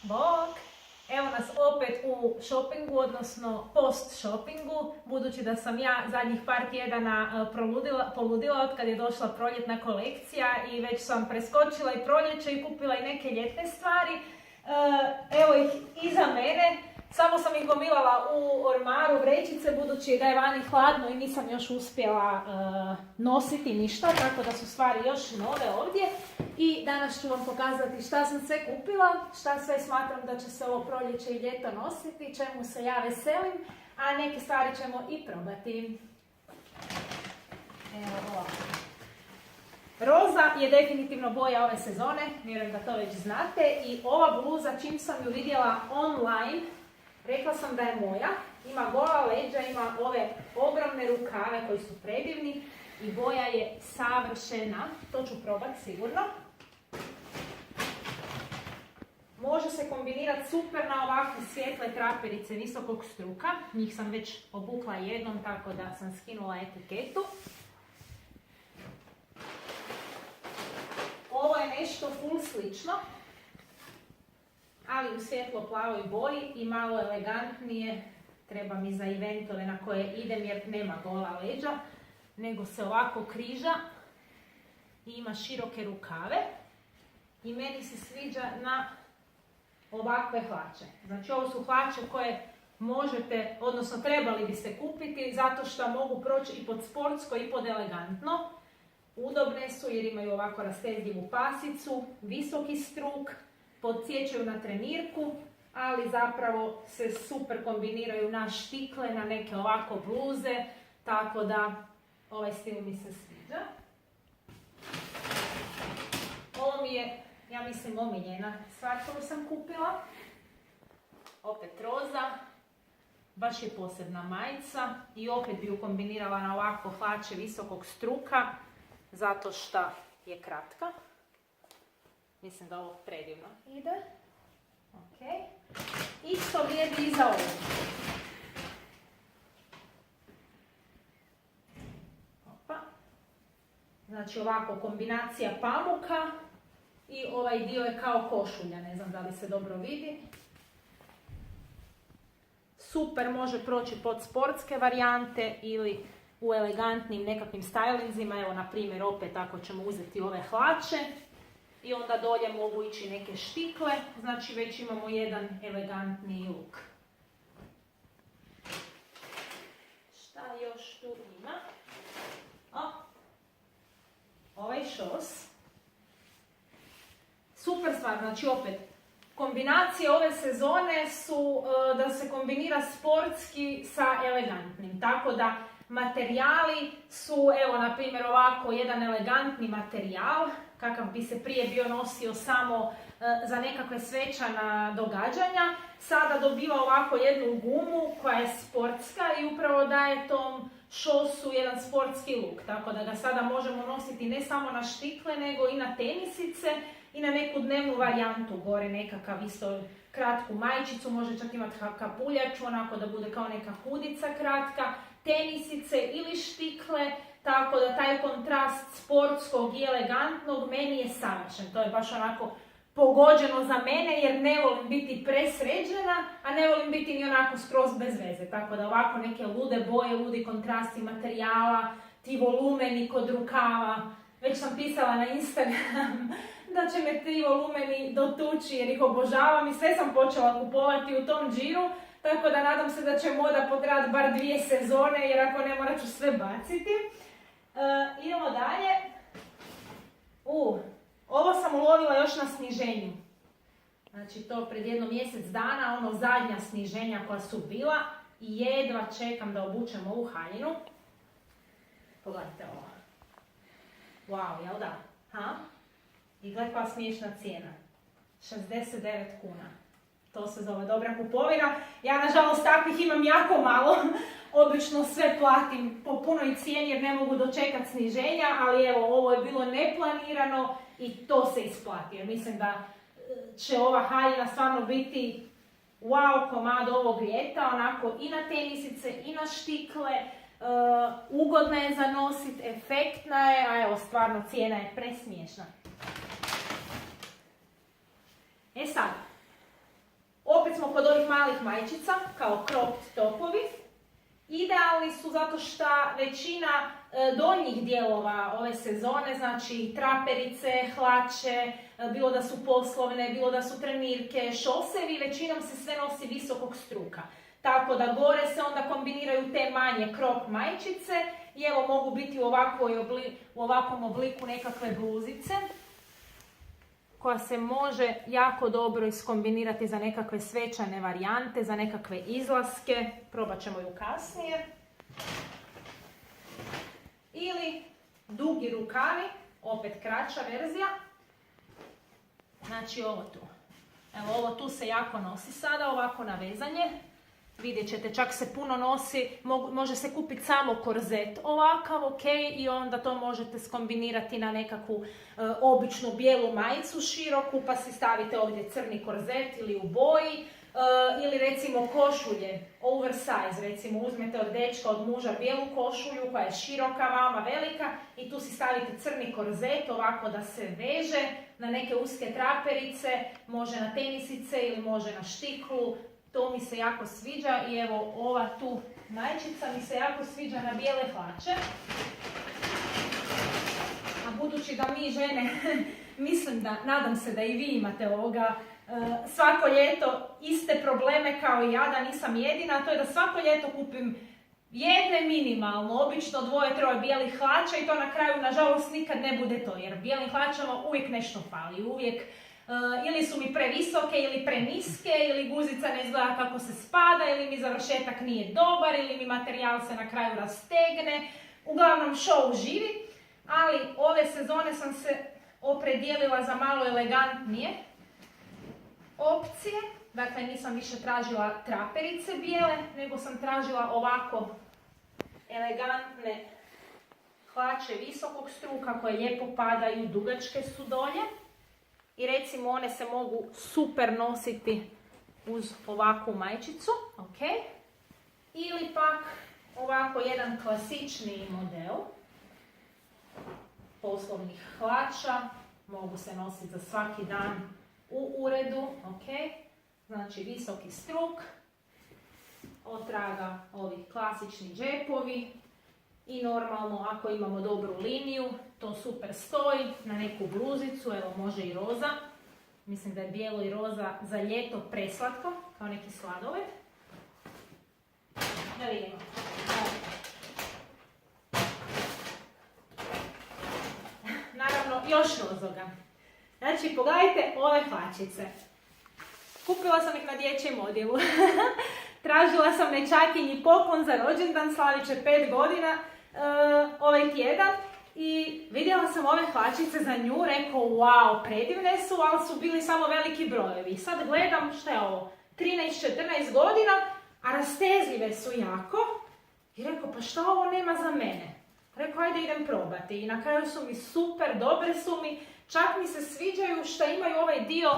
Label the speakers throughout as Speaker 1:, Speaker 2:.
Speaker 1: Bok! Evo nas opet u shoppingu, odnosno post-shoppingu, budući da sam ja zadnjih par tjedana poludila od kad je došla proljetna kolekcija i već sam preskočila i proljeće i kupila i neke ljetne stvari. Evo ih iza mene, samo sam ih gomilala u ormaru vrećice, budući da je vani hladno i nisam još uspjela nositi ništa, tako da su stvari još nove ovdje. I danas ću vam pokazati šta sam sve kupila, šta sve smatram da će se ovo proljeće i ljeto nositi, čemu se ja veselim, a neke stvari ćemo i probati. Evo ovako. Roza je definitivno boja ove sezone, vjerujem da to već znate, i ova bluza, čim sam ju vidjela online, rekla sam da je moja. Ima gola leđa, ima ove ogromne rukave koji su predivni i boja je savršena. To ću probati sigurno. Može se kombinirati super na ovakve svijetle traperice visokog struka. Njih sam već obukla jednom, tako da sam skinula etiketu. Ovo je nešto full slično, ali u svjetlo-plavoj boji i malo elegantnije. Treba mi za eventove na koje idem jer nema gola leđa, nego se ovako križa i ima široke rukave. I meni se sviđa na ovakve hlače. Znači ovo su hlače koje možete, odnosno trebali biste kupiti zato što mogu proći i pod sportsko i pod elegantno. Udobne su jer imaju ovako rastezljivu pasicu, visoki struk, podsjećaju na trenirku, ali zapravo se super kombiniraju na štikle, na neke ovako bluze, tako da ovaj stil mi se sviđa. Ovo mi je, ja mislim, omiljena stvar koju sam kupila. Opet roza, baš je posebna majica i opet bi ju kombinirala na ovako hlače visokog struka, zato što je kratka. Mislim da ovo predivno ide. Okay. Isto vrijedi i za ovo. Opa. Znači ovako kombinacija pamuka i ovaj dio je kao košulja, ne znam da li se dobro vidi. Super može proći pod sportske varijante ili u elegantnim nekakvim stylinzima. Evo na primjer opet ako ćemo uzeti ove hlače. I onda dolje mogu ići neke štikle, znači već imamo jedan elegantniji look. Šta još tu ima? Ovaj šos. Super stvar, znači opet, kombinacije ove sezone su da se kombinira sportski sa elegantnim, tako da materijali su, evo na primjer ovako jedan elegantni materijal, kakav bi se prije bio nosio samo za nekakve svečana događanja, sada dobiva ovako jednu gumu koja je sportska i upravo daje tom šosu jedan sportski look, tako da ga sada možemo nositi ne samo na štikle nego i na tenisice i na neku dnevnu varijantu, gore nekakav isto kratku majčicu, može čak imati kapuljaču, onako da bude kao neka hudica kratka, tenisice ili štikle, tako da taj kontrast sportskog i elegantnog meni je savršen. To je baš onako pogođeno za mene jer ne volim biti presređena, a ne volim biti ni onako skroz bez veze. Tako da ovako neke lude boje, ludi kontrasti materijala, ti volumeni kod rukava. Već sam pisala na Instagram da će me ti volumeni dotući jer ih obožavam i sve sam počela kupovati u tom džiru. Tako da nadam se da će moda potrajati bar 2 sezone jer ako ne morat ću sve baciti. Idemo dalje. Ovo sam ulovila još na sniženju. Znači to pred jedno mjesec dana, ono zadnja sniženja koja su bila. I jedva čekam da obučem ovu haljinu. Pogledajte ovo. Wow, jel da? I gledaj koja smiješna cijena. 69 kuna. To se zove dobra kupovina. Ja nažalost takvih imam jako malo. Obično sve platim po punoj cijeni jer ne mogu dočekati sniženja, ali evo ovo je bilo neplanirano i to se isplati. Jer mislim da će ova haljina stvarno biti wow komad ovog ljeta, onako i na tenisice i na štikle. Ugodna je za nosit, efektna je, a evo stvarno cijena je presmiješna. E sad, malih majčica, kao cropped topovi. Idealni su zato što većina donjih dijelova ove sezone, znači traperice, hlače, bilo da su poslovne, bilo da su trenirke, šosevi, većinom se sve nosi visokog struka. Tako da gore se onda kombiniraju te manje crop majčice i evo mogu biti u ovakvom obliku nekakve bluzice koja se može jako dobro iskombinirati za nekakve svečane varijante, za nekakve izlaske. Probat ćemo ju kasnije. Ili dugi rukavi, opet kraća verzija. Znači ovo tu. Evo ovo tu se jako nosi sada, ovako na vezanje. Vidjet ćete, čak se puno nosi, može se kupiti samo korzet ovakav, ok, i onda to možete skombinirati na nekakvu običnu bijelu majicu široku, pa si stavite ovdje crni korzet ili u boji, ili recimo košulje, oversize, recimo uzmete od dečka, od muža bijelu košulju koja je široka, vama velika, i tu si stavite crni korzet ovako da se veže na neke uske traperice, može na tenisice ili može na štiklu. To mi se jako sviđa i evo ova tu majčica mi se jako sviđa na bijele hlače. A budući da mi žene, nadam se da i vi imate svako ljeto iste probleme kao i ja, da nisam jedina, a to je da svako ljeto kupim jedne minimalno, obično 2-3 bijelih hlača i to na kraju nažalost nikad ne bude to, jer bijelim hlačama uvijek nešto fali, uvijek ili su mi previsoke ili preniske, ili guzica ne izgleda kako se spada, ili mi završetak nije dobar, ili mi materijal se na kraju rastegne. Uglavnom show živi, ali ove sezone sam se opredijelila za malo elegantnije opcije. Dakle, nisam više tražila traperice bijele, nego sam tražila ovako elegantne hlače visokog struka koje lijepo padaju, dugačke su dolje. I recimo one se mogu super nositi uz ovakvu majčicu, ok? Ili pak ovako jedan klasičniji model poslovnih hlača, mogu se nositi za svaki dan u uredu, ok? Znači visoki struk, otraga ovi klasični džepovi i normalno ako imamo dobru liniju, to super stoji na neku bluzicu, evo može i roza. Mislim da je bijelo i roza za ljeto preslatko, kao neki sladoled. Da vidimo. Naravno, još rozoga. Znači, pogledajte ove hlačice. Kupila sam ih na dječjem odjelu. Tražila sam nečakinji poklon za rođendan, slavit će 5 godina ovaj tjedan. I vidjela sam ove hlačice za nju, rekao wow, predivne su, ali su bili samo veliki brojevi. Sad gledam, šta je ovo, 13-14 godina, a rastezljive su jako. I rekao, pa šta ovo nema za mene? Rekao, ajde idem probati. I na kraju su mi super, dobre su mi, čak mi se sviđaju što imaju ovaj dio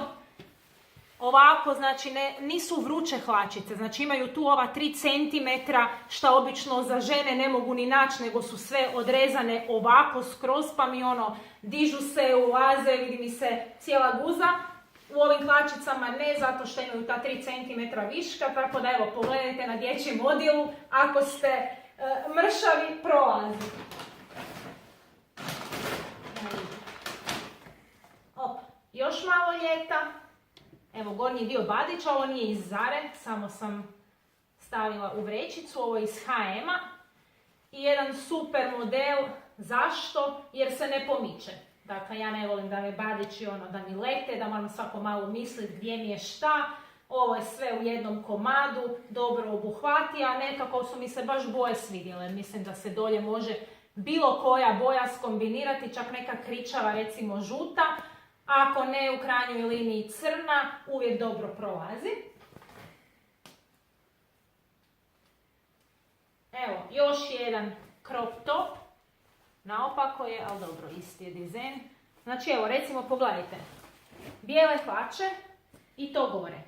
Speaker 1: ovako, znači nisu vruće hlačice, znači imaju tu ova 3 cm, što obično za žene ne mogu ni naći, nego su sve odrezane ovako skroz, pa mi dižu se, ulaze, vidi mi se cijela guza. U ovim hlačicama ne, zato što imaju ta 3 cm viška, tako da evo, pogledajte na dječjem odjelu, ako ste mršavi, prolazi. Još malo ljeta. Evo, gornji dio badića, ovo nije iz Zare, samo sam stavila u vrećicu, ovo je iz H&M-a. I jedan super model, zašto? Jer se ne pomiče. Dakle, ja ne volim da me badići da mi lete, da moram svako malo misliti gdje mi je šta. Ovo je sve u jednom komadu, dobro obuhvati, a nekako su mi se baš boje svidjele. Mislim da se dolje može bilo koja boja skombinirati, čak neka kričava, recimo žuta. Ako ne, u krajnjoj liniji crna, uvijek dobro prolazi. Evo, još jedan crop top. Naopako je, ali dobro, isti je dizajn. Znači, evo, recimo, pogledajte. Bijele hlače i to gore.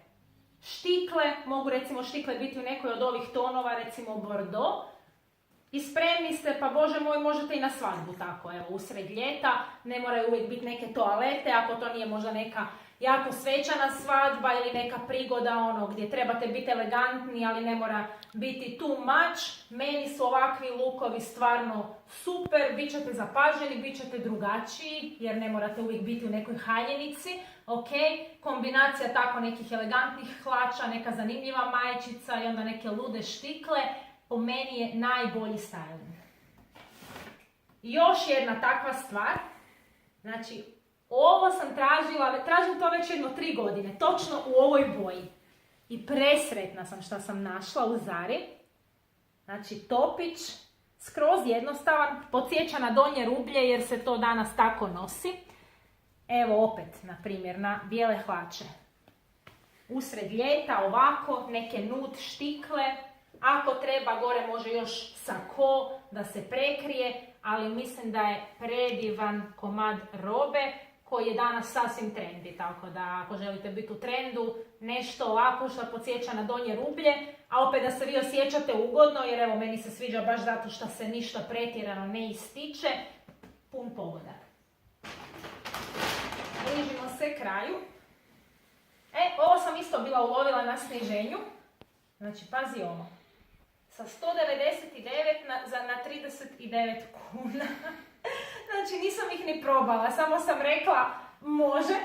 Speaker 1: Štikle, mogu recimo štikle biti u nekoj od ovih tonova, recimo bordeaux. I spremni ste, pa Bože moj, možete i na svadbu tako, evo, usred ljeta, ne moraju uvijek biti neke toalete, ako to nije možda neka jako svečana svadba ili neka prigoda ono gdje trebate biti elegantni, ali ne mora biti too much. Meni su ovakvi lukovi stvarno super, bit ćete zapaženi, bit ćete drugačiji, jer ne morate uvijek biti u nekoj haljenici. Ok, kombinacija tako nekih elegantnih hlača, neka zanimljiva majčica i onda neke lude štikle, po meni je najbolji styling. Još jedna takva stvar, znači ovo sam tražim to već jedno 3 godine, točno u ovoj boji. I presretna sam što sam našla u Zari. Znači topić, skroz jednostavan, podsjeća na donje rublje jer se to danas tako nosi. Evo opet, na primjer, na bijele hlače. Usred ljeta ovako, neke nut štikle. Ako treba, gore može još sako da se prekrije, ali mislim da je predivan komad robe koji je danas sasvim trendi, tako da ako želite biti u trendu, nešto ovako što podsjeća na donje rublje, a opet da se vi osjećate ugodno, jer evo meni se sviđa baš zato što se ništa pretjerano ne ističe, pun pogodak. Bližimo se kraju. Ovo sam isto bila ulovila na sniženju, znači pazi ovo. Sa 199 na 39 kuna. Znači nisam ih ni probala, samo sam rekla može.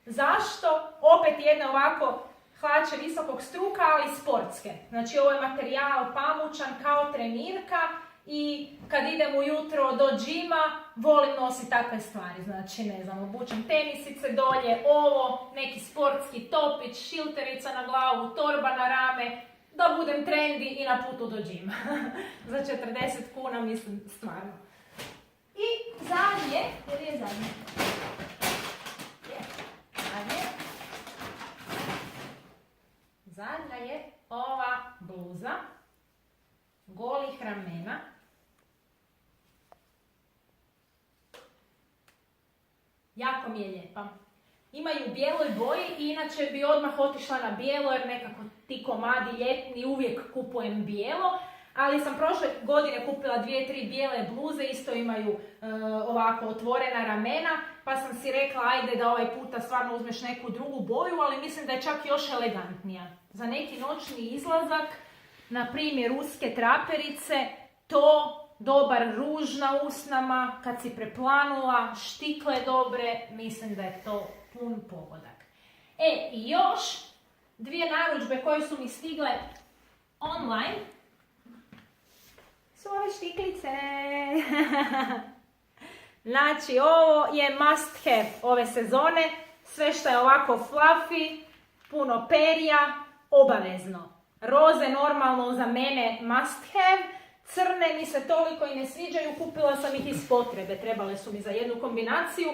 Speaker 1: Zašto? Opet jedne ovako hlače visokog struka, ali sportske. Znači ovo je materijal pamučan kao trenirka i kad idem ujutro do džima volim nositi takve stvari. Znači ne znam, obučem tenisice dolje, ovo, neki sportski topić, šilterica na glavu, torba na rame, da budem trendi i na putu do džima. Za 40 kuna mislim stvarno. I zadnje, jer je zadnje? Zadnja je ova bluza golih ramena. Jako mi je lijepa. Ima i u bijeloj boji i inače bi odmah otišla na bijelo jer nekako ti komadi ljetni uvijek kupujem bijelo. Ali sam prošle godine kupila 2-3 bijele bluze, isto imaju ovako otvorena ramena, pa sam si rekla ajde da ovaj puta stvarno uzmeš neku drugu boju, ali mislim da je čak još elegantnija. Za neki noćni izlazak, na primjer uske traperice, to, dobar ruž na usnama, kad si preplanula, štikle dobre, mislim da je to pun pogodak. I još 2 narudžbe koje su mi stigle online, su ove štiklice. Znači, ovo je must have ove sezone. Sve što je ovako fluffy, puno perja, obavezno. Roze normalno za mene must have. Crne mi se toliko i ne sviđaju, kupila sam ih iz potrebe. Trebale su mi za jednu kombinaciju.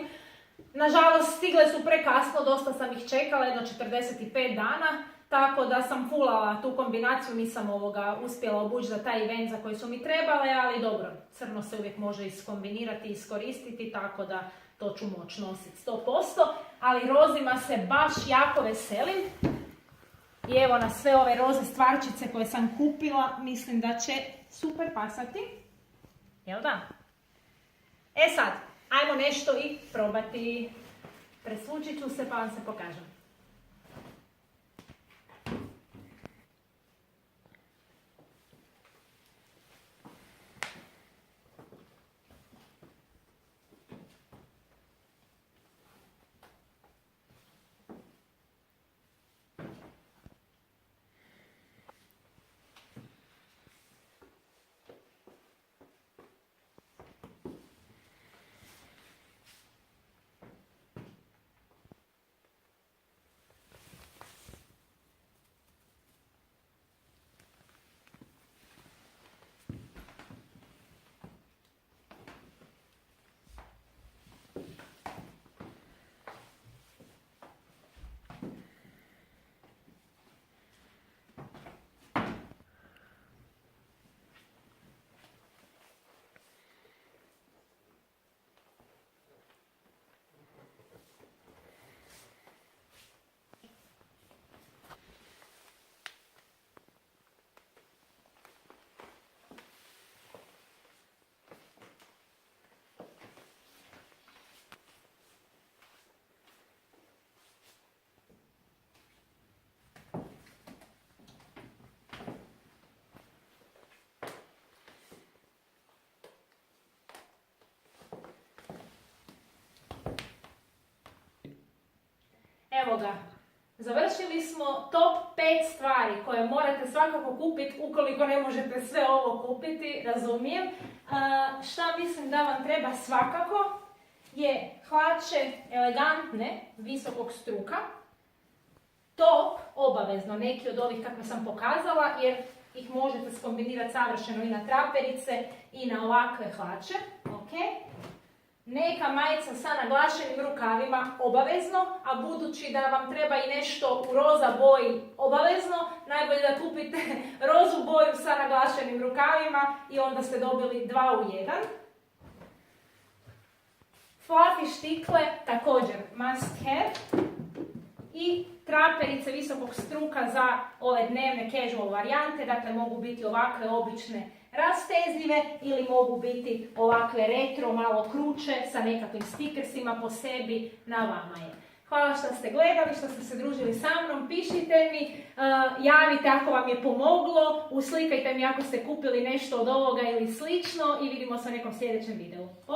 Speaker 1: Nažalost, stigle su prekasno, dosta sam ih čekala, jedno 45 dana. Tako da sam fulala tu kombinaciju, nisam uspjela obući za taj event za koji su mi trebale, ali dobro, crno se uvijek može iskombinirati i iskoristiti, tako da to ću moći nositi 100%. Ali rozima se baš jako veselim. I evo na sve ove roze stvarčice koje sam kupila, mislim da će super pasati. Jel da? Sad, ajmo nešto i probati. Presvučit ću se pa vam se pokažem. evo ga. Završili smo top 5 stvari koje morate svakako kupiti ukoliko ne možete sve ovo kupiti, razumijem. Šta mislim da vam treba svakako je hlače elegantne, visokog struka, top, obavezno, neki od ovih kakve sam pokazala, jer ih možete skombinirati savršeno i na traperice i na ovakve hlače. Okay. Neka majica sa naglašenim rukavima, obavezno, a budući da vam treba i nešto u roza boji, obavezno, najbolje da kupite rozu boju sa naglašenim rukavima i onda ste dobili 2 u 1. Fluffy štikle, također must have. I traperice visokog struka za ove dnevne casual varijante, dakle mogu biti ovakve obične rastezljive ili mogu biti ovakve retro, malo kruće sa nekakvim stikersima po sebi, na vama je. Hvala što ste gledali, što ste se družili sa mnom, pišite mi, javite ako vam je pomoglo, uslikajte mi ako ste kupili nešto od ovoga ili slično i vidimo se u nekom sljedećem videu.